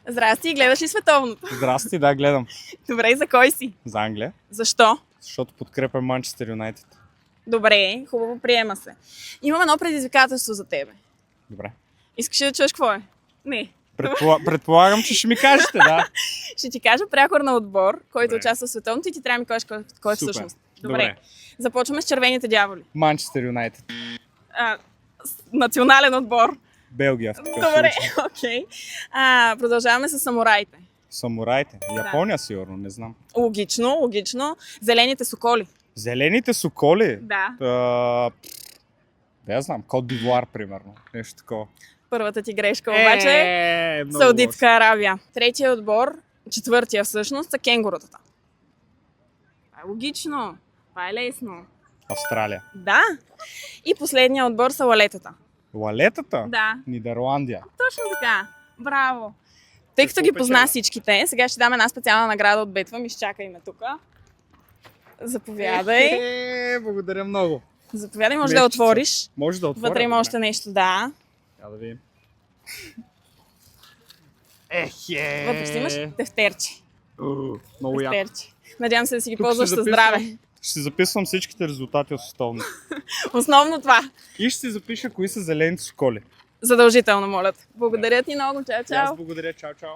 Здрасти, гледаш ли световното? Здрасти, да, гледам. Добре, за кой си? За Англия, Защо? защото подкрепям Манчестър Юнайтед. Добре, хубаво, приема се. Имам едно предизвикателство за тебе. Добре. Искаш ли да чуеш какво е? Не. Предполагам, че ще ми кажете, да. Ще ти кажа прякор на отбор, който Добре. участва в световното и ти трябва да ми кажеш кой е Супер. всъщност. Добре. Започваме с червените дяволи. Манчестър Юнайтед. Национален отбор. Белгия в такъв Добре, случай. окей. Продължаваме с самураите. Самураите. Япония сигурно, не знам. Логично. Зелените соколи. Зелените соколи. Да. Да, я знам. Кот д'Ивуар, примерно. Нещо такова. Първата ти грешка обаче много Саудитска Аравия. Третия отбор, четвъртия всъщност, са кенгурутата. Това е логично. Това е лесно. лошо. Австралия. Да. И последния отбор са лалетата. Лалетата? Да. Нидерландия. Точно така. Браво. Тъй като ги позна всичките, сега ще дам една специална награда от Бетва. Изчакай ме тук. Заповядай. Благодаря много. Заповядай, може да отвориш. Може да отворя. Вътре има още нещо, да. Да видим. Вътре си имаш тефтерче. Много яко. Тефтерче. Надявам се да си ги Тук ползваш ще със здраве. Ще си записвам всичките резултати от световно. Основно това. И ще си запиша кои са зелените соколи. Задължително, моля те. Благодаря ти много. Чао, И чао. аз благодаря. Чао, чао.